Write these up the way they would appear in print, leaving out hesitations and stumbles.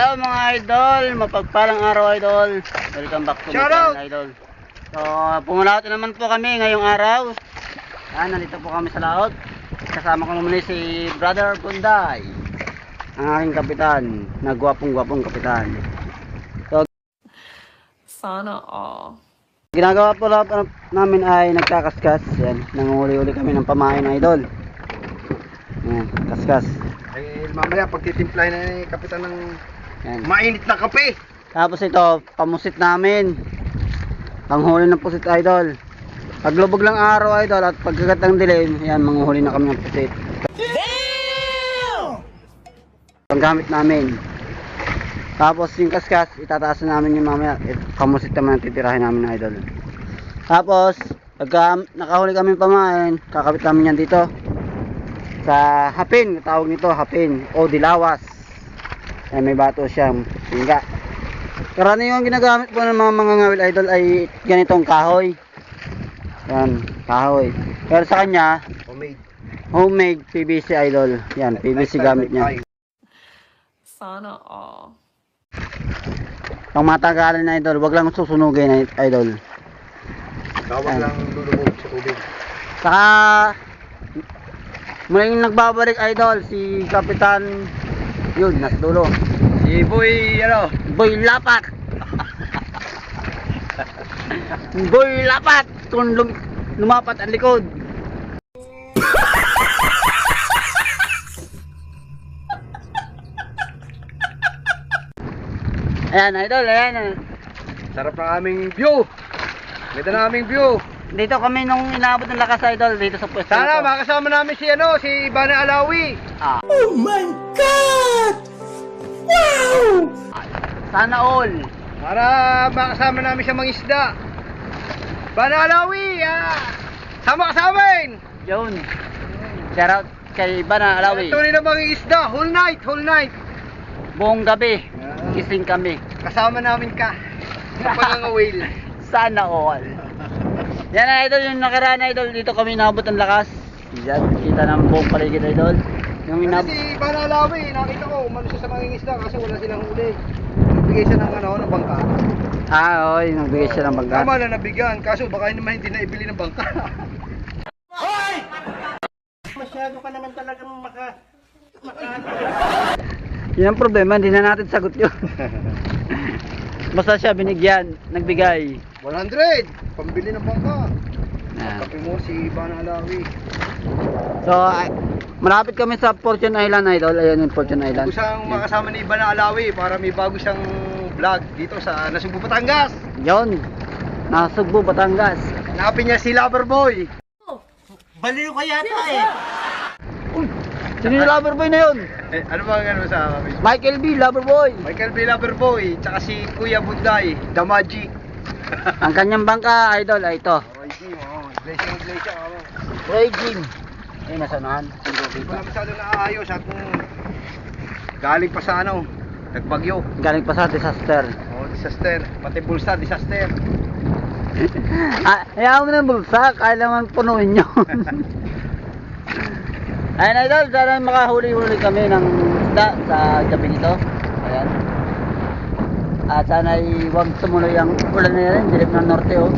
Hello mga idol, mapagpalang araw idol. Welcome back to my channel idol. So, pumalaot naman po kami ngayong araw. Nandito po kami sa laot. Kasama ko naman si Brother Bunday, ang aking kapitan, na gwapong kapitan. So, sana all. Ginagawa po namin ay nagkakaskas. Yan, nanguli-uli kami ng pamain idol. Yan, kaskas. Eh, mamaya pagtitimplahin na ni kapitan ng Yan. mainit na kape. Tapos ito, pamusit namin. Panghuli ng pusit idol. Paglubog lang araw idol at pagkagat ng dilim, yan, manguhuli na kami ng pusit. Damn! Panggamit namin. Tapos yung kaskas, itataas na namin yung mamaya. Pamusit naman ang titirahin namin idol. Tapos, pagka nakahuli kami pamain, kakabit namin yan dito. Sa hapin, tawag nito hapin o dilawas. Ay, may bato siyang tingga. Karaniwang ginagamit po ng mga ngawil idol ay ganitong kahoy. Yan, kahoy. Pero sa kanya, homemade PVC idol. Yan, PVC gamit niya. Sana all. Pang matagalan na idol, wag lang susunugin idol. Tawag lang lulubog sa tubig. Saka muling nagbabalik idol si Kapitan yun, nasa dulo. Si Boy, Boy Lapat. Boy Lapat kung lumapat ang likod. Ayan idol, ayan. sarap ng aming view. Ganda na aming view. Dito kami nung inaabot ng lakas idol dito sa pwesto. Sana makasama namin si si Bana Alawi. Oh my God! Wow! Sana all. Para makasama namin siya mangisda. Bana Alawi, sama ka sa amin. Yun. Shout out kay Bana Alawi. Tuloy na mangisda, whole night. Buong gabi, gising kami. Kasama namin ka sa pangangawil. Sana all. Yan na idol, yung nakaraan idol, dito kami nabot ng lakas. Yan, kita ng buong paligid idol. Yung inabot. Si Bana Alawi, nakita ko, umano siya sa mangingisda kasi wala silang huli. Nagbigay siya ng bangka. Oo, nagbigay siya ng bangka. Tama na nabigyan, kaso baka naman hindi na ibili ng bangka. Hoy! Masyado ka naman talagang Yan ang problema, hindi na natin sagot yun. Basta siya binigyan, nagbigay. 100! Pambili ng bangka. Ah. Kape mo si Bana Alawi. So, malapit kami sa Fortune Island idol. Ayan yung Fortune Island. Gusto siyang makasama ni Bana Alawi para may bago siyang vlog dito sa Nasugbu, Batangas. Yun, Nasugbu, Batangas. Hanapin niya si Loverboy. Baliw ka yata eh. Sino yung Loverboy na yun? Ano ba ang sa kami? Michael B. Loverboy. Michael B. Loverboy, tsaka si Kuya Bunday, The Magic. Ang kanyang bangka idol ay ito. Roy Blessing. Roy Jim. Ay, nasanahan. Hindi ko na masyado naaayos at galing pa sa nagbagyo. Galing pa sa disaster. Disaster. Pati bulsa, disaster. Ayaw mo ng bulsa, kaya naman punuin nyo. Ayan idol, sana makahuli-huli kami ng isda sa gabi nito. Ayan. At sana ay huwag tumuloy ang ulan na yan, dilim ng norte oh.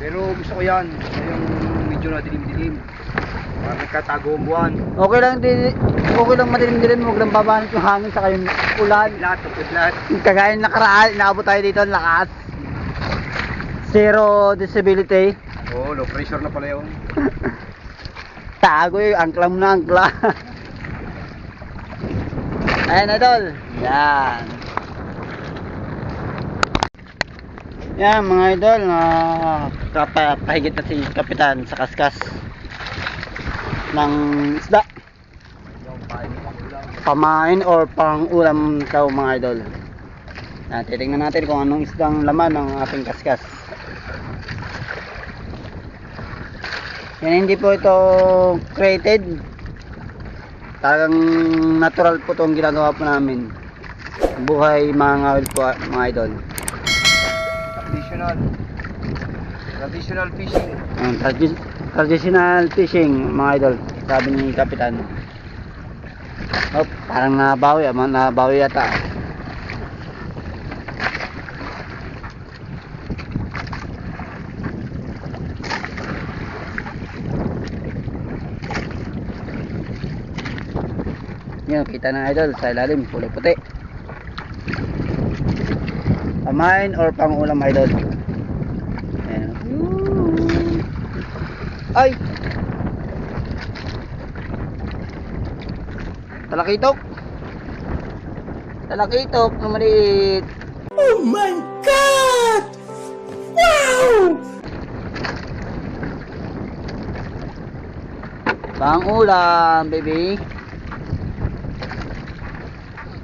Pero gusto ko yan. Yung medyo na dilim-dilim. Para nagkatago ang buwan. Okay lang madilim-dilim, huwag lang babanit yung hangin sa kayong ulan. Lahat. Kagaya ng nakaraan, inaabot tayo dito ang lakas. Zero disability. Oo, low pressure na pala yun. Tago yung angkla mo na angkla. Ayan idol. Yan. Yan mga idol, pahigit na si Kapitan sa kaskas ng isda. Pamain or pang ulam daw mga idol. Titingnan natin kung anong isdang laman ng ating kaskas. Yan, hindi po ito created. Talagang natural po itong ginagawa po namin. Buhay mga ngawil po mga idol. Traditional fishing. Traditional fishing mga idol. sabi ni Kapitan. Oh, parang nabawi yata. Yan, kita na idol sa ilalim, kulay puti. Pamain or pangulam idol. Ayan. Ay! Talakitok! Talakitok na maliit! Oh my God! Wow! Pangulam, baby.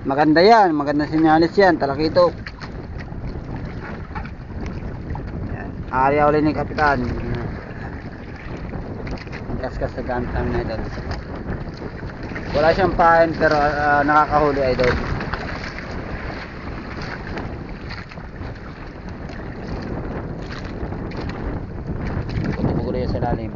Maganda yan, maganda sinyalis yan, talakitok. Yan, area ulit ni Kapitan. Kaskas sa gamit namin idol. Wala siyang pain pero nakakahuli idol. Pumugulo yan sa lalim.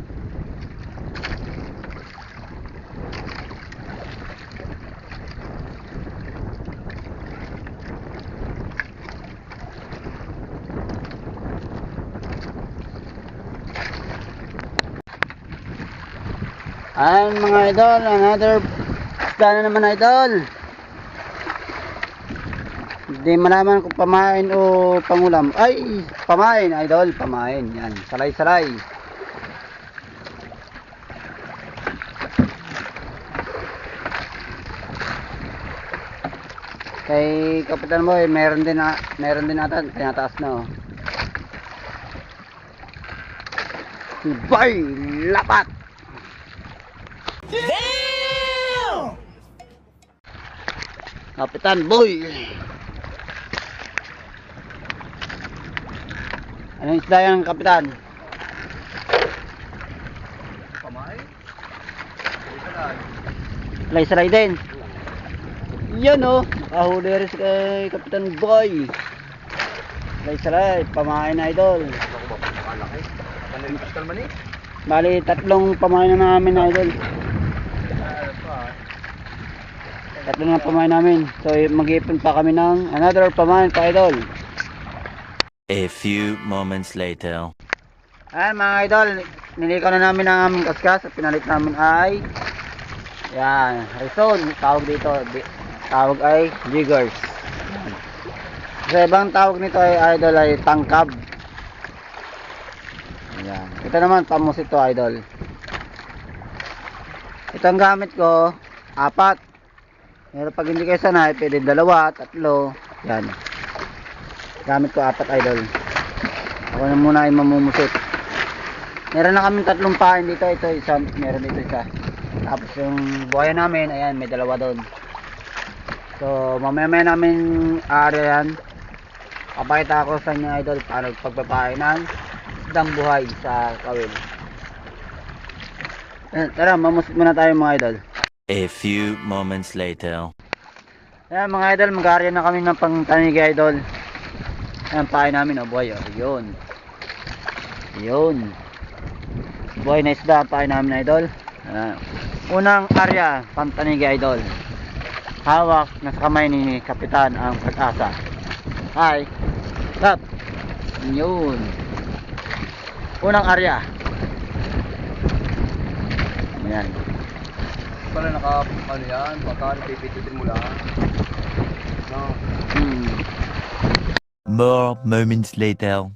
Ayan mga idol, another isda na naman idol. Hindi malaman kung pamain o pangulam. Ay, pamain idol, pamain. Yan, salay-salay. Kay Kapitan Boy, meron din ata, tinataas na oh. Bay, lapat! Damn! Kapitan Boy. Anong isda yan, Kapitan? Pamay? Salay-salay din. Yan oh. Ahuli rin kay Kapitan Boy. Salay-salay. Pamain na idol. Ako ba? Pakalaki? Panalipas ka naman eh. Bali, 3 pamain na namin na idol. 3 na pamain namin. So, mag-iipon pa kami ng another pamain pa idol. A few moments later. Ayan mga idol, nilikaw na namin ang aming kaskas at pinalit namin ay yan, Rizon, tawag dito, tawag ay jiggers. Sa ibang tawag nito ay idol ay tangkab. Ayan, ito naman pamusit to idol. Ito ang gamit ko, 4. Pero pag hindi kayo sanay, pwede 2, 3. Yan. Gamit ko 4 idol. Ako na muna ay mamumusit. Meron na kami 3 pain dito. Ito isa, meron dito isa. Tapos yung buhaya namin, ayan, may 2 doon. So, mamaya namin area yan. Papakita ako sa inyo idol paano pagpapain ng isdang buhay sa kawil. Tara, mamusit muna tayo mga idol. A few moments later. Ayan mga idol, mag-area na kami ng pangtanigi idol. Ayan, pain namin, oh, buhay, oh. Yun. Yun. Buhay na isda, pain namin idol. Ayan. Unang area, pangtanigi idol. Hawak, nasa kamay ni Kapitan ang Pag-asa. Hi. Stop. Yun. Unang area. Ayan. Pala ano yan, baka napipitutin mo lang. No. More moments later.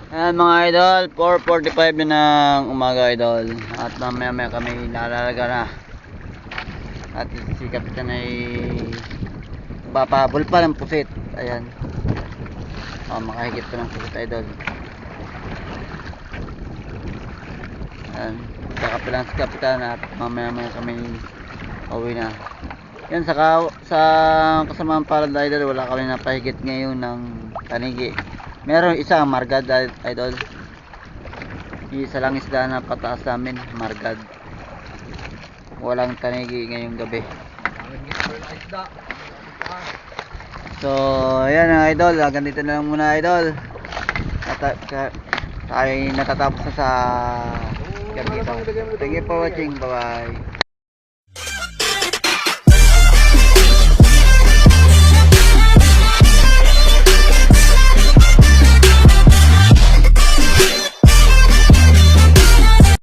Ayan mga idol, 4:45 na ng umaga idol. At mamaya kami nalalaga na. At si Kapitan ay papabol pa ng pusit. Ayan. Makahigit pa ng pusit idol. Ayan. Kakapilan si Kapitan at mamaya kami uwi na. Yan sa kasamang palad idol, wala kami napahigit ngayon ng tanigi. Meron isa margad idol. Isa lang isda na pataas namin, margad. Walang tanigi ngayong gabi. So, ayan ang idol, hanggang dito na lang muna idol. Tayo natatapos na sa sticker dito. Thank you for watching. Bye-bye.